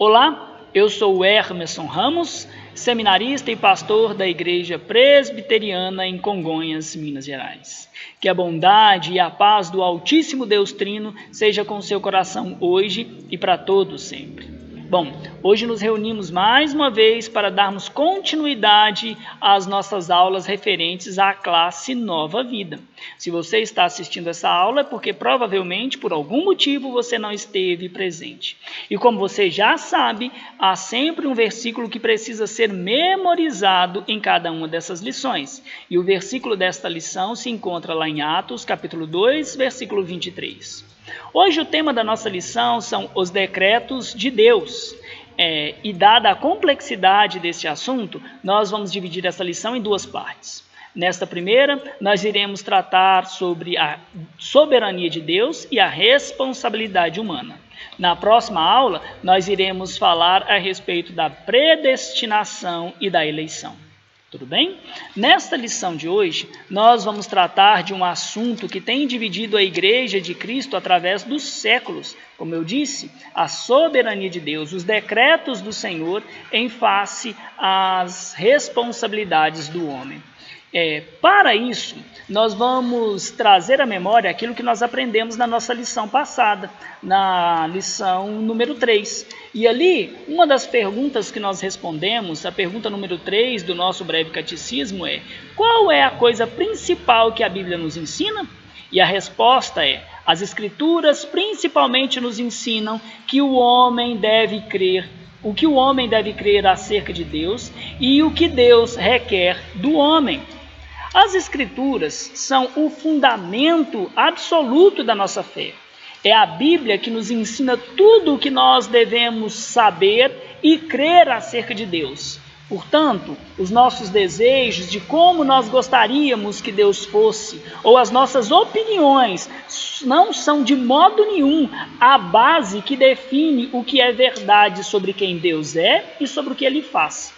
Olá, eu sou o Hermeson Ramos, seminarista e pastor da Igreja Presbiteriana em Congonhas, Minas Gerais. Que a bondade e a paz do Altíssimo Deus Trino seja com seu coração hoje e para todos sempre. Bom, hoje nos reunimos mais uma vez para darmos continuidade às nossas aulas referentes à classe Nova Vida. Se você está assistindo essa aula é porque provavelmente por algum motivo você não esteve presente. E como você já sabe, há sempre um versículo que precisa ser memorizado em cada uma dessas lições. E o versículo desta lição se encontra lá em Atos, capítulo 2, versículo 23. Hoje o tema da nossa lição são os decretos de Deus. E dada a complexidade desse assunto, nós vamos dividir essa lição em duas partes. Nesta primeira, nós iremos tratar sobre a soberania de Deus e a responsabilidade humana. Na próxima aula, nós iremos falar a respeito da predestinação e da eleição. Tudo bem? Nesta lição de hoje, nós vamos tratar de um assunto que tem dividido a Igreja de Cristo através dos séculos. Como eu disse, a soberania de Deus, os decretos do Senhor em face às responsabilidades do homem. Para isso, nós vamos trazer à memória aquilo que nós aprendemos na nossa lição passada, na lição número 3. E ali, uma das perguntas que nós respondemos, a pergunta número 3 do nosso breve catecismo é: qual é a coisa principal que a Bíblia nos ensina? E a resposta é: as Escrituras principalmente nos ensinam que o homem deve crer, o que o homem deve crer acerca de Deus e o que Deus requer do homem. As Escrituras são o fundamento absoluto da nossa fé. É a Bíblia que nos ensina tudo o que nós devemos saber e crer acerca de Deus. Portanto, os nossos desejos de como nós gostaríamos que Deus fosse, ou as nossas opiniões, não são de modo nenhum a base que define o que é verdade sobre quem Deus é e sobre o que Ele faz.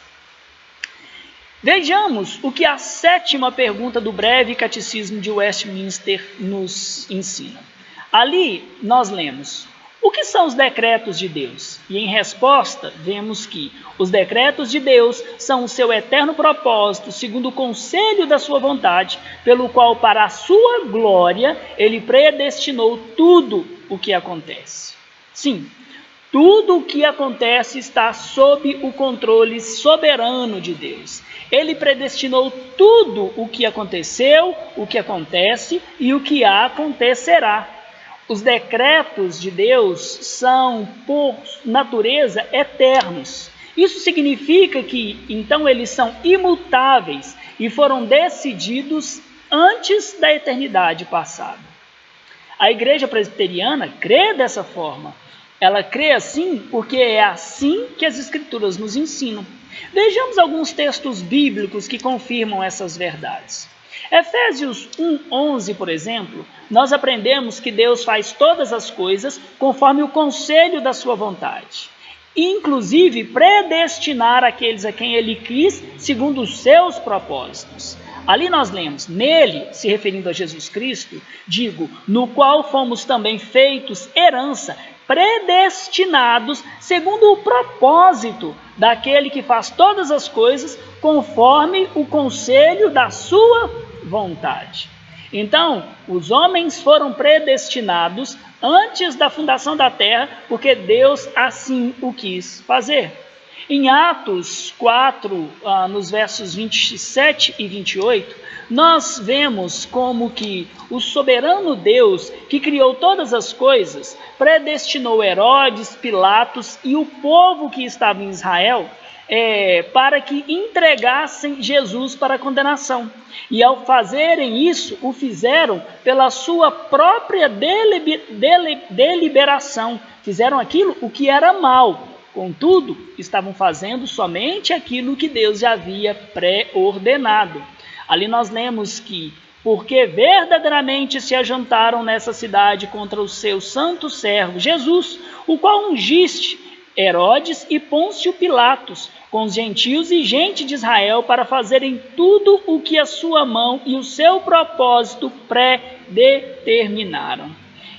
Vejamos o que a 7ª pergunta do breve catecismo de Westminster nos ensina. Ali nós lemos: o que são os decretos de Deus? E em resposta, vemos que os decretos de Deus são o seu eterno propósito, segundo o conselho da sua vontade, pelo qual, para a sua glória, ele predestinou tudo o que acontece. Sim, tudo o que acontece está sob o controle soberano de Deus. Ele predestinou tudo o que aconteceu, o que acontece e o que acontecerá. Os decretos de Deus são, por natureza, eternos. Isso significa que, então, eles são imutáveis e foram decididos antes da eternidade passada. A Igreja Presbiteriana crê dessa forma. Ela crê assim porque é assim que as Escrituras nos ensinam. Vejamos alguns textos bíblicos que confirmam essas verdades. Efésios 1:11, por exemplo, nós aprendemos que Deus faz todas as coisas conforme o conselho da sua vontade, inclusive predestinar aqueles a quem Ele quis segundo os seus propósitos. Ali nós lemos: nele, se referindo a Jesus Cristo, digo, no qual fomos também feitos herança, predestinados segundo o propósito daquele que faz todas as coisas conforme o conselho da sua vontade. Então, os homens foram predestinados antes da fundação da terra, porque Deus assim o quis fazer. Em Atos 4, nos versos 27 e 28, nós vemos como que o soberano Deus, que criou todas as coisas, predestinou Herodes, Pilatos e o povo que estava em Israel para que entregassem Jesus para a condenação. E ao fazerem isso, o fizeram pela sua própria deliberação. Fizeram aquilo o que era mal. Contudo, estavam fazendo somente aquilo que Deus já havia pré-ordenado. Ali nós lemos que, porque verdadeiramente se ajuntaram nessa cidade contra o seu santo servo Jesus, o qual ungiste Herodes e Pôncio Pilatos, com os gentios e gente de Israel, para fazerem tudo o que a sua mão e o seu propósito pré-determinaram.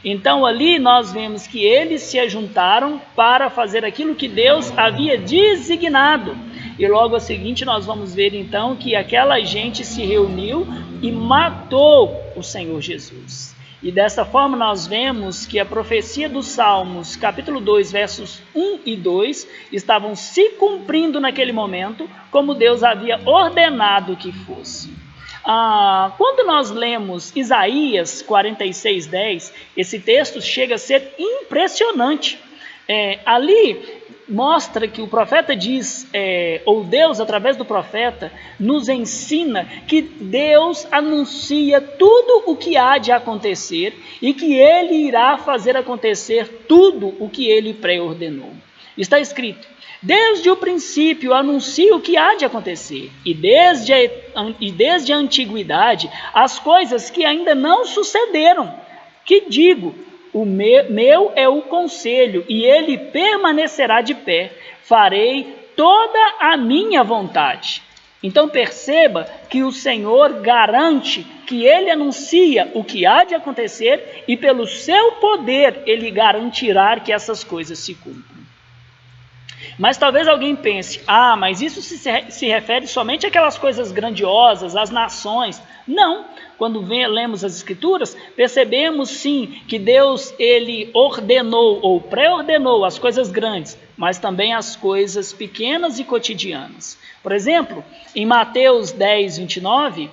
Então ali nós vemos que eles se ajuntaram para fazer aquilo que Deus havia designado. E logo a seguinte nós vamos ver então que aquela gente se reuniu e matou o Senhor Jesus. E dessa forma nós vemos que a profecia dos Salmos, capítulo 2, versos 1 e 2, estavam se cumprindo naquele momento, como Deus havia ordenado que fosse. Quando nós lemos Isaías 46:10, esse texto chega a ser impressionante. Ali mostra que o profeta diz, ou Deus através do profeta, nos ensina que Deus anuncia tudo o que há de acontecer e que Ele irá fazer acontecer tudo o que Ele pré-ordenou. Está escrito: desde o princípio anuncia o que há de acontecer, e desde a antiguidade as coisas que ainda não sucederam. Que digo, o meu é o conselho, e ele permanecerá de pé. Farei toda a minha vontade. Então perceba que o Senhor garante que Ele anuncia o que há de acontecer e pelo seu poder Ele garantirá que essas coisas se cumpram. Mas talvez alguém pense, mas isso se refere somente àquelas coisas grandiosas, às nações. Não, quando lemos as Escrituras, percebemos sim que Deus ele ordenou ou pré-ordenou as coisas grandes, mas também as coisas pequenas e cotidianas. Por exemplo, em Mateus 10:29,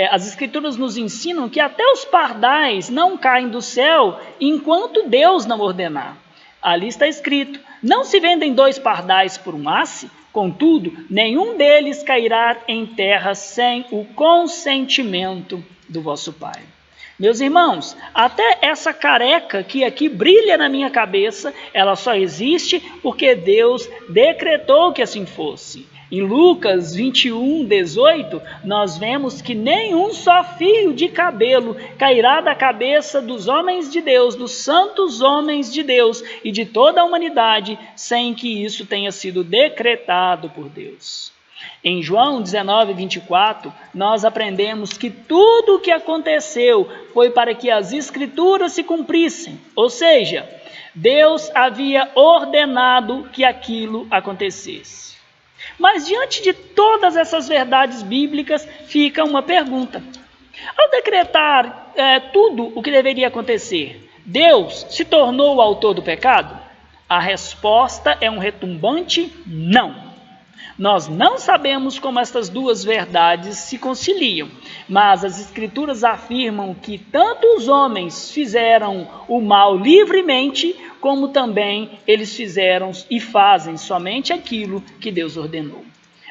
as Escrituras nos ensinam que até os pardais não caem do céu enquanto Deus não ordenar. Ali está escrito: não se vendem 2 pardais por um asse, contudo, nenhum deles cairá em terra sem o consentimento do vosso Pai. Meus irmãos, até essa careca que aqui brilha na minha cabeça, ela só existe porque Deus decretou que assim fosse. Em Lucas 21:18, nós vemos que nenhum só fio de cabelo cairá da cabeça dos homens de Deus, dos santos homens de Deus e de toda a humanidade, sem que isso tenha sido decretado por Deus. Em João 19:24, nós aprendemos que tudo o que aconteceu foi para que as Escrituras se cumprissem, ou seja, Deus havia ordenado que aquilo acontecesse. Mas diante de todas essas verdades bíblicas, fica uma pergunta. Ao decretar tudo o que deveria acontecer, Deus se tornou o autor do pecado? A resposta é um retumbante não. Nós não sabemos como estas duas verdades se conciliam, mas as Escrituras afirmam que tanto os homens fizeram o mal livremente, como também eles fizeram e fazem somente aquilo que Deus ordenou.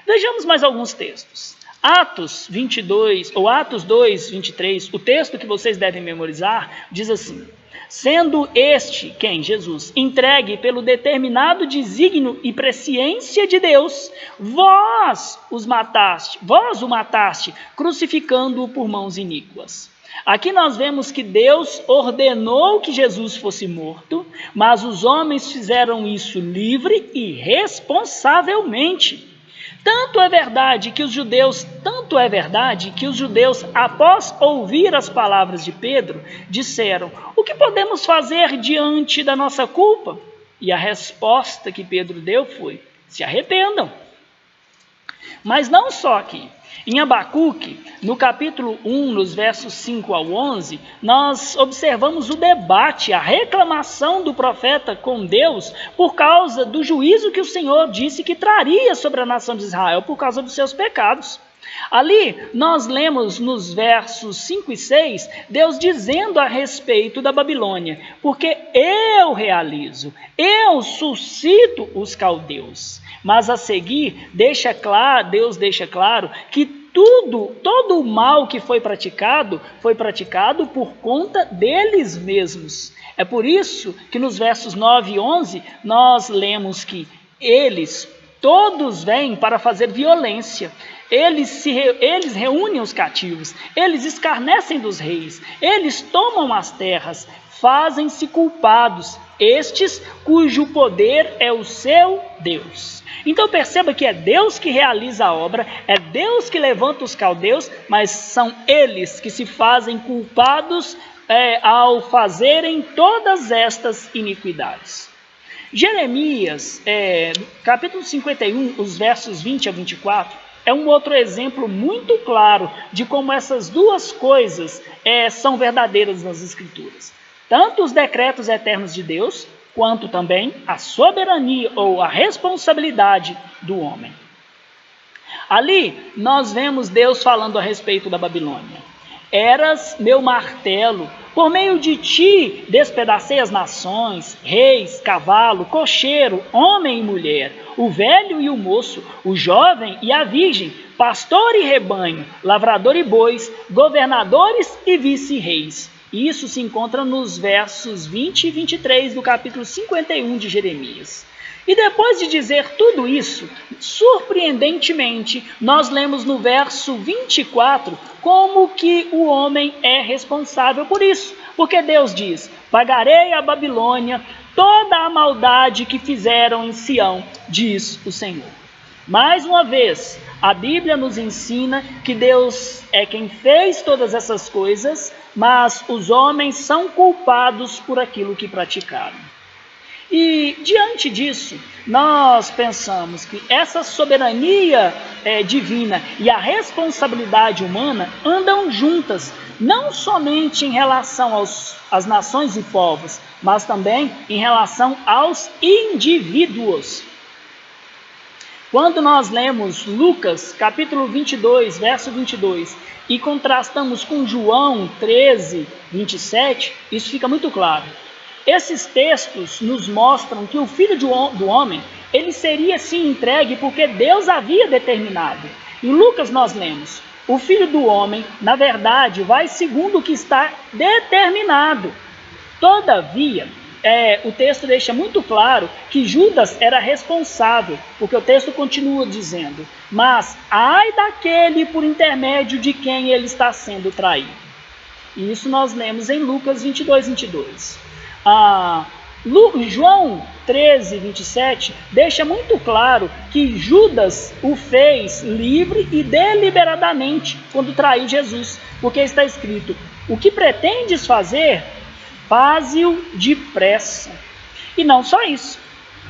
Vejamos mais alguns textos. Atos 22, ou Atos 2:23, o texto que vocês devem memorizar, diz assim: sendo este, quem? Jesus, entregue pelo determinado desígnio e presciência de Deus, vós o mataste, crucificando-o por mãos iníquas. Aqui nós vemos que Deus ordenou que Jesus fosse morto, mas os homens fizeram isso livre e responsavelmente. Tanto é verdade que os judeus, após ouvir as palavras de Pedro, disseram: o que podemos fazer diante da nossa culpa? E a resposta que Pedro deu foi: se arrependam. Mas não só aqui. Em Abacuque, no capítulo 1, nos versos 5 ao 11, nós observamos o debate, a reclamação do profeta com Deus por causa do juízo que o Senhor disse que traria sobre a nação de Israel por causa dos seus pecados. Ali nós lemos nos versos 5 e 6, Deus dizendo a respeito da Babilônia: porque eu realizo, eu suscito os caldeus. Mas a seguir, Deus deixa claro que todo o mal que foi praticado por conta deles mesmos. É por isso que nos versos 9 e 11 nós lemos que eles todos vêm para fazer violência. Eles reúnem os cativos, eles escarnecem dos reis, eles tomam as terras, fazem-se culpados, estes cujo poder é o seu Deus. Então perceba que é Deus que realiza a obra, é Deus que levanta os caldeus, mas são eles que se fazem culpados ao fazerem todas estas iniquidades. Jeremias, capítulo 51, os versos 20 a 24, é um outro exemplo muito claro de como essas duas coisas são verdadeiras nas Escrituras. Tanto os decretos eternos de Deus, quanto também a soberania ou a responsabilidade do homem. Ali nós vemos Deus falando a respeito da Babilônia. Eras meu martelo, por meio de ti despedacei as nações, reis, cavalo, cocheiro, homem e mulher, o velho e o moço, o jovem e a virgem, pastor e rebanho, lavrador e bois, governadores e vice-reis. Isso se encontra nos versos 20 e 23 do capítulo 51 de Jeremias. E depois de dizer tudo isso, surpreendentemente, nós lemos no verso 24 como que o homem é responsável por isso. Porque Deus diz: pagarei a Babilônia toda a maldade que fizeram em Sião, diz o Senhor. Mais uma vez, a Bíblia nos ensina que Deus é quem fez todas essas coisas, mas os homens são culpados por aquilo que praticaram. E diante disso, nós pensamos que essa soberania divina e a responsabilidade humana andam juntas, não somente em relação às nações e povos, mas também em relação aos indivíduos. Quando nós lemos Lucas, capítulo 22, verso 22, e contrastamos com João 13, 27, isso fica muito claro. Esses textos nos mostram que o Filho do Homem, ele seria sim entregue porque Deus havia determinado. Em Lucas nós lemos: o Filho do Homem, na verdade, vai segundo o que está determinado. Todavia, o texto deixa muito claro que Judas era responsável, porque o texto continua dizendo: mas ai daquele por intermédio de quem ele está sendo traído. E isso nós lemos em Lucas 22, 22. João 13, 27 deixa muito claro que Judas o fez livre e deliberadamente quando traiu Jesus, porque está escrito: o que pretendes fazer, faze-o depressa. E não só isso.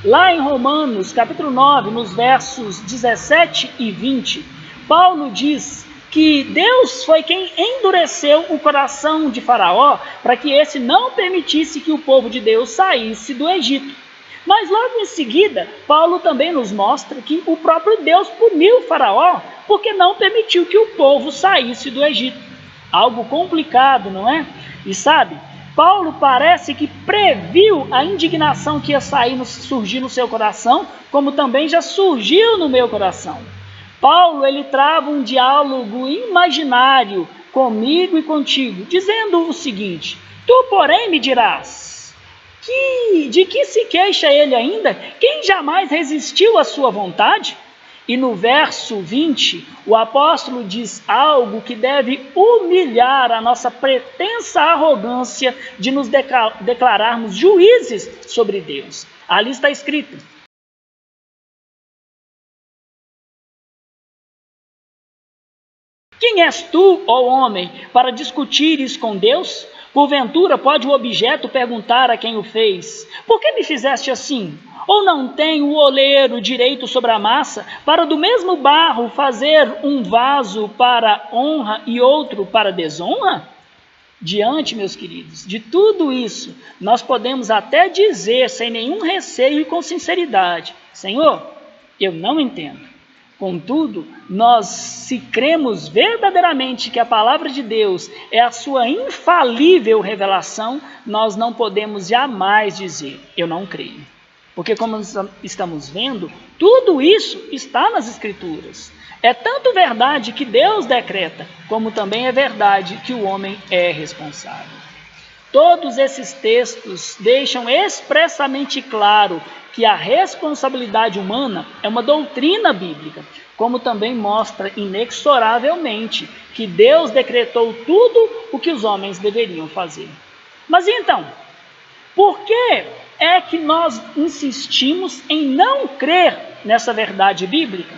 Lá em Romanos, capítulo 9, nos versos 17 e 20, Paulo diz que Deus foi quem endureceu o coração de Faraó para que esse não permitisse que o povo de Deus saísse do Egito. Mas logo em seguida, Paulo também nos mostra que o próprio Deus puniu Faraó porque não permitiu que o povo saísse do Egito. Algo complicado, não é? E sabe, Paulo parece que previu a indignação que ia surgir no seu coração, como também já surgiu no meu coração. Paulo, ele trava um diálogo imaginário comigo e contigo, dizendo o seguinte: tu, porém, me dirás, de que se queixa ele ainda? Quem jamais resistiu à sua vontade? E no verso 20, o apóstolo diz algo que deve humilhar a nossa pretensa arrogância de nos declararmos juízes sobre Deus. Ali está escrito: quem és tu, ó homem, para discutires com Deus? Porventura pode o objeto perguntar a quem o fez: por que me fizeste assim? Ou não tem o oleiro direito sobre a massa, para do mesmo barro fazer um vaso para honra e outro para desonra? Diante, meus queridos, de tudo isso, nós podemos até dizer, sem nenhum receio e com sinceridade: Senhor, eu não entendo. Contudo, se cremos verdadeiramente que a palavra de Deus é a sua infalível revelação, nós não podemos jamais dizer: eu não creio. Porque, como estamos vendo, tudo isso está nas Escrituras. É tanto verdade que Deus decreta, como também é verdade que o homem é responsável. Todos esses textos deixam expressamente claro que a responsabilidade humana é uma doutrina bíblica, como também mostra inexoravelmente que Deus decretou tudo o que os homens deveriam fazer. Mas então, por que é que nós insistimos em não crer nessa verdade bíblica?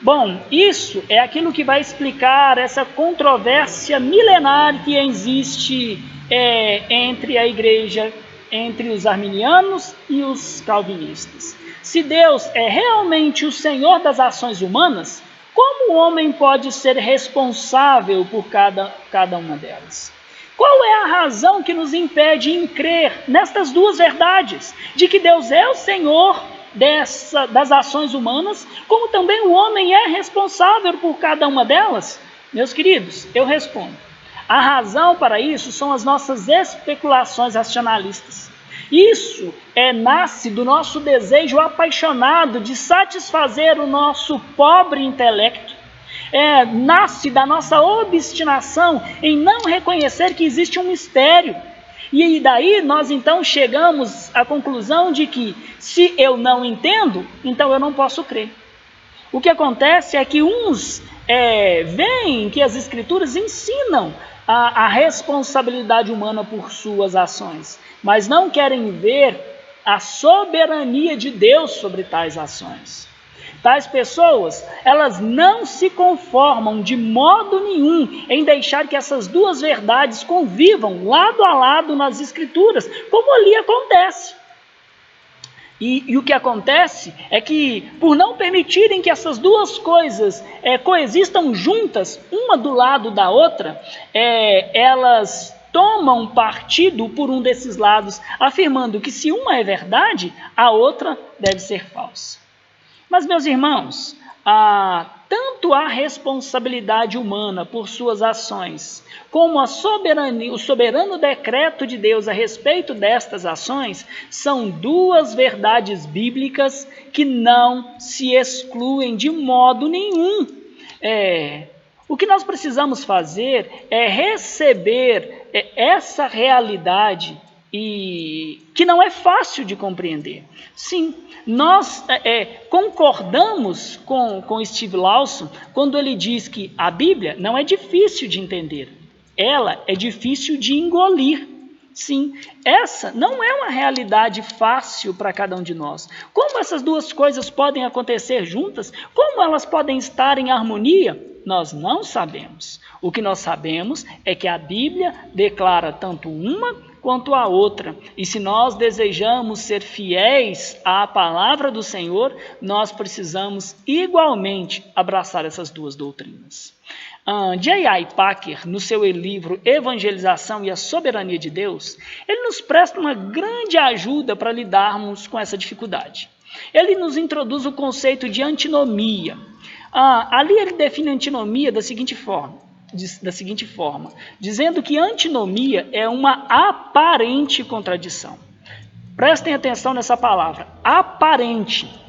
Bom, isso é aquilo que vai explicar essa controvérsia milenar que existe entre a igreja, entre os arminianos e os calvinistas. Se Deus é realmente o Senhor das ações humanas, como o homem pode ser responsável por cada uma delas? Qual é a razão que nos impede em crer nestas duas verdades, de que Deus é o Senhor das ações humanas, como também o homem é responsável por cada uma delas? Meus queridos, eu respondo. A razão para isso são as nossas especulações racionalistas. Isso nasce do nosso desejo apaixonado de satisfazer o nosso pobre intelecto. Nasce da nossa obstinação em não reconhecer que existe um mistério. E daí nós então chegamos à conclusão de que se eu não entendo, então eu não posso crer. O que acontece é que uns veem que as Escrituras ensinam a responsabilidade humana por suas ações, mas não querem ver a soberania de Deus sobre tais ações. Tais pessoas, elas não se conformam de modo nenhum em deixar que essas duas verdades convivam lado a lado nas Escrituras, como ali acontece. E o que acontece é que, por não permitirem que essas duas coisas coexistam juntas, uma do lado da outra, elas tomam partido por um desses lados, afirmando que se uma é verdade, a outra deve ser falsa. Mas, meus irmãos, tanto a responsabilidade humana por suas ações, como o soberano decreto de Deus a respeito destas ações, são duas verdades bíblicas que não se excluem de modo nenhum. O que nós precisamos fazer é receber essa realidade e que não é fácil de compreender. Sim, nós concordamos com Steve Lawson quando ele diz que a Bíblia não é difícil de entender, ela é difícil de engolir. Sim, essa não é uma realidade fácil para cada um de nós. Como essas duas coisas podem acontecer juntas? Como elas podem estar em harmonia? Nós não sabemos. O que nós sabemos é que a Bíblia declara tanto uma quanto a outra. E se nós desejamos ser fiéis à palavra do Senhor, nós precisamos igualmente abraçar essas duas doutrinas. J.I. Packer, no seu livro Evangelização e a Soberania de Deus, ele nos presta uma grande ajuda para lidarmos com essa dificuldade. Ele nos introduz o conceito de antinomia. Ali ele define a antinomia da seguinte forma, dizendo que antinomia é uma aparente contradição. Prestem atenção nessa palavra, aparente.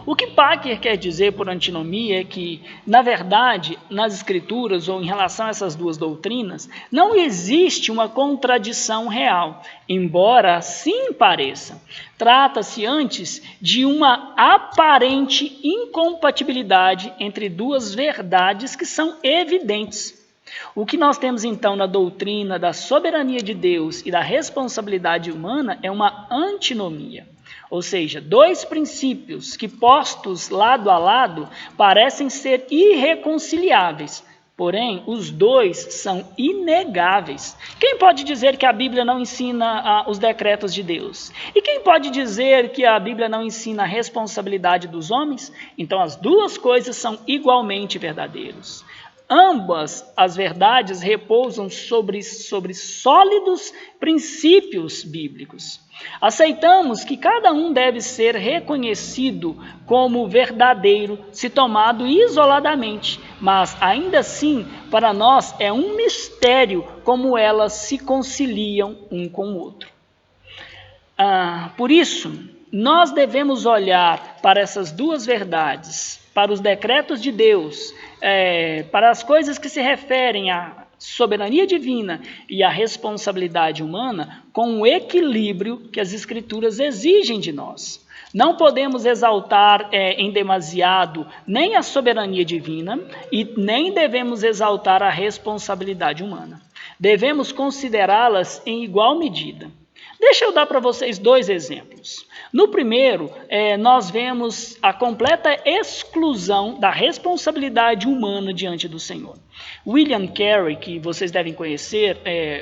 O que Packer quer dizer por antinomia é que, na verdade, nas Escrituras ou em relação a essas duas doutrinas, não existe uma contradição real, embora assim pareça. Trata-se antes de uma aparente incompatibilidade entre duas verdades que são evidentes. O que nós temos então na doutrina da soberania de Deus e da responsabilidade humana é uma antinomia. Ou seja, dois princípios que postos lado a lado parecem ser irreconciliáveis, porém os dois são inegáveis. Quem pode dizer que a Bíblia não ensina os decretos de Deus? E quem pode dizer que a Bíblia não ensina a responsabilidade dos homens? Então as duas coisas são igualmente verdadeiras. Ambas as verdades repousam sobre sólidos princípios bíblicos. Aceitamos que cada um deve ser reconhecido como verdadeiro se tomado isoladamente, mas ainda assim, para nós é um mistério como elas se conciliam um com o outro. Por isso, nós devemos olhar para essas duas verdades, para os decretos de Deus, para as coisas que se referem à soberania divina e à responsabilidade humana, com o equilíbrio que as Escrituras exigem de nós. Não podemos exaltar em demasiado nem a soberania divina e nem devemos exaltar a responsabilidade humana. Devemos considerá-las em igual medida. Deixa eu dar para vocês 2 exemplos. No primeiro, nós vemos a completa exclusão da responsabilidade humana diante do Senhor. William Carey, que vocês devem conhecer,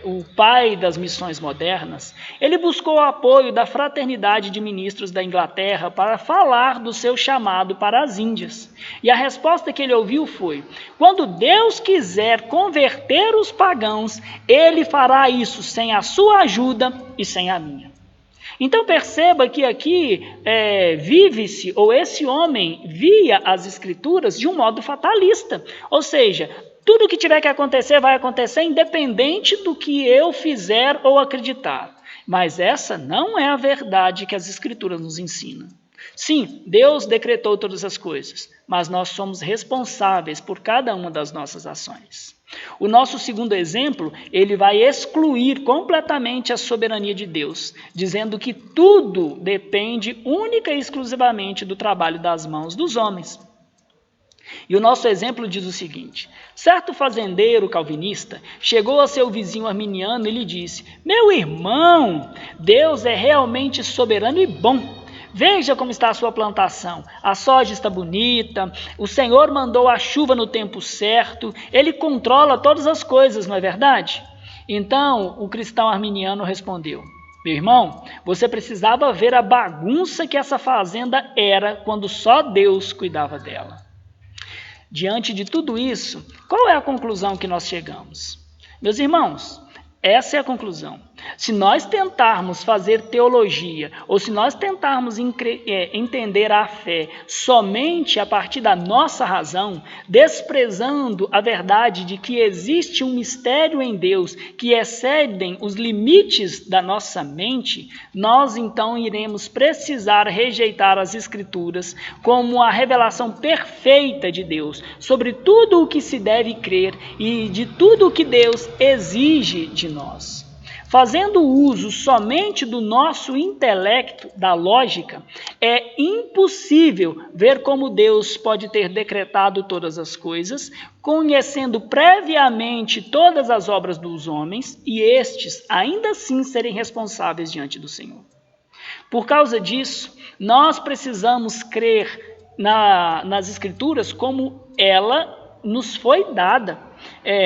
o pai das missões modernas, ele buscou o apoio da Fraternidade de Ministros da Inglaterra para falar do seu chamado para as Índias. E a resposta que ele ouviu foi: quando Deus quiser converter os pagãos, ele fará isso sem a sua ajuda e sem a minha. Então perceba que aqui vive-se, ou esse homem via as Escrituras de um modo fatalista, ou seja, tudo que tiver que acontecer vai acontecer independente do que eu fizer ou acreditar. Mas essa não é a verdade que as Escrituras nos ensinam. Sim, Deus decretou todas as coisas, mas nós somos responsáveis por cada uma das nossas ações. O nosso segundo exemplo, ele vai excluir completamente a soberania de Deus, dizendo que tudo depende única e exclusivamente do trabalho das mãos dos homens. E o nosso exemplo diz o seguinte: certo fazendeiro calvinista chegou a seu vizinho arminiano e lhe disse: meu irmão, Deus é realmente soberano e bom. Veja como está a sua plantação, a soja está bonita, o Senhor mandou a chuva no tempo certo, Ele controla todas as coisas, não é verdade? Então o cristão arminiano respondeu: meu irmão, você precisava ver a bagunça que essa fazenda era quando só Deus cuidava dela. Diante de tudo isso, qual é a conclusão que nós chegamos? Meus irmãos, essa é a conclusão. Se nós tentarmos fazer teologia, ou se nós tentarmos entender a fé somente a partir da nossa razão, desprezando a verdade de que existe um mistério em Deus que excedem os limites da nossa mente, nós então iremos precisar rejeitar as Escrituras como a revelação perfeita de Deus sobre tudo o que se deve crer e de tudo o que Deus exige de nós. Fazendo uso somente do nosso intelecto, da lógica, é impossível ver como Deus pode ter decretado todas as coisas, conhecendo previamente todas as obras dos homens, e estes ainda assim serem responsáveis diante do Senhor. Por causa disso, nós precisamos crer nas Escrituras como ela nos foi dada.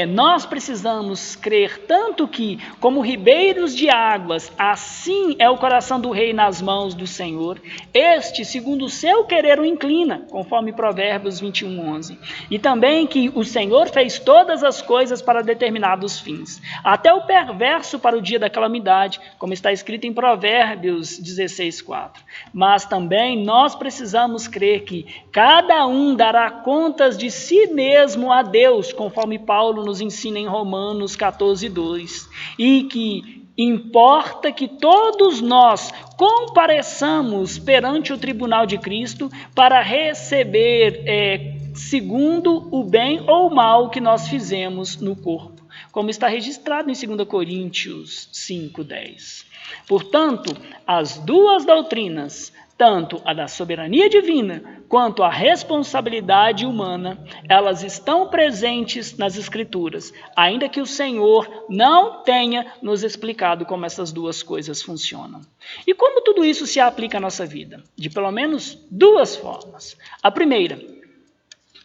Nós precisamos crer tanto que, como ribeiros de águas, assim é o coração do rei nas mãos do Senhor. Este, segundo o seu querer, o inclina, conforme Provérbios 21:11. E também que o Senhor fez todas as coisas para determinados fins, até o perverso para o dia da calamidade, como está escrito em Provérbios 16:4. Mas também nós precisamos crer que cada um dará contas de si mesmo a Deus, conforme Paulo nos ensina em Romanos 14:2, e que importa que todos nós compareçamos perante o tribunal de Cristo para receber segundo o bem ou o mal que nós fizemos no corpo, como está registrado em 2 Coríntios 5:10. Portanto, as duas doutrinas, tanto a da soberania divina quanto a responsabilidade humana, elas estão presentes nas Escrituras, ainda que o Senhor não tenha nos explicado como essas duas coisas funcionam. E como tudo isso se aplica à nossa vida? De pelo menos 2 formas. A primeira,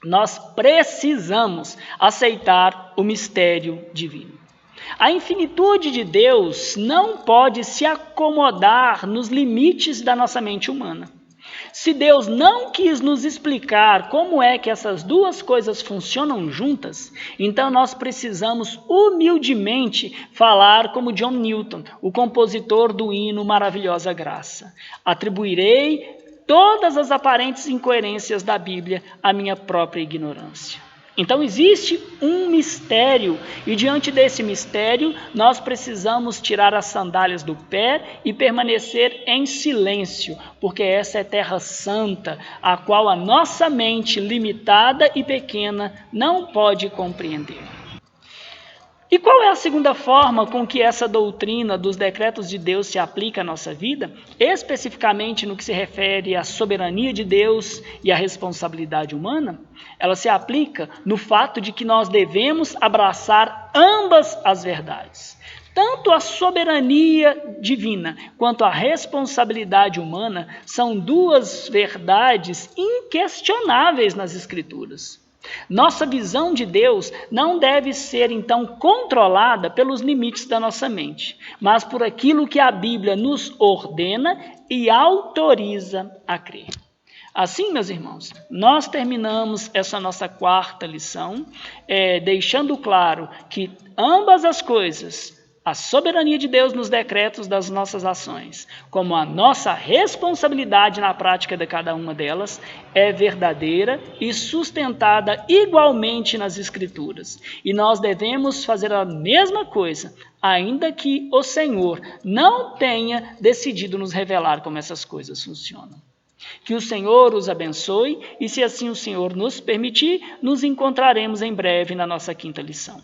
nós precisamos aceitar o mistério divino. A infinitude de Deus não pode se acomodar nos limites da nossa mente humana. Se Deus não quis nos explicar como é que essas duas coisas funcionam juntas, então nós precisamos humildemente falar como John Newton, o compositor do hino Maravilhosa Graça: atribuirei todas as aparentes incoerências da Bíblia à minha própria ignorância. Então existe um mistério, e diante desse mistério nós precisamos tirar as sandálias do pé e permanecer em silêncio, porque essa é terra santa, a qual a nossa mente limitada e pequena não pode compreender. E qual é a segunda forma com que essa doutrina dos decretos de Deus se aplica à nossa vida, especificamente no que se refere à soberania de Deus e à responsabilidade humana? Ela se aplica no fato de que nós devemos abraçar ambas as verdades, Tanto a soberania divina quanto a responsabilidade humana são duas verdades inquestionáveis nas Escrituras. Nossa visão de Deus não deve ser, então, controlada pelos limites da nossa mente, mas por aquilo que a Bíblia nos ordena e autoriza a crer. Assim, meus irmãos, nós terminamos essa nossa quarta lição, deixando claro que ambas as coisas, a soberania de Deus nos decretos das nossas ações, como a nossa responsabilidade na prática de cada uma delas, é verdadeira e sustentada igualmente nas Escrituras. E nós devemos fazer a mesma coisa, ainda que o Senhor não tenha decidido nos revelar como essas coisas funcionam. Que o Senhor os abençoe e, se assim o Senhor nos permitir, nos encontraremos em breve na nossa quinta lição.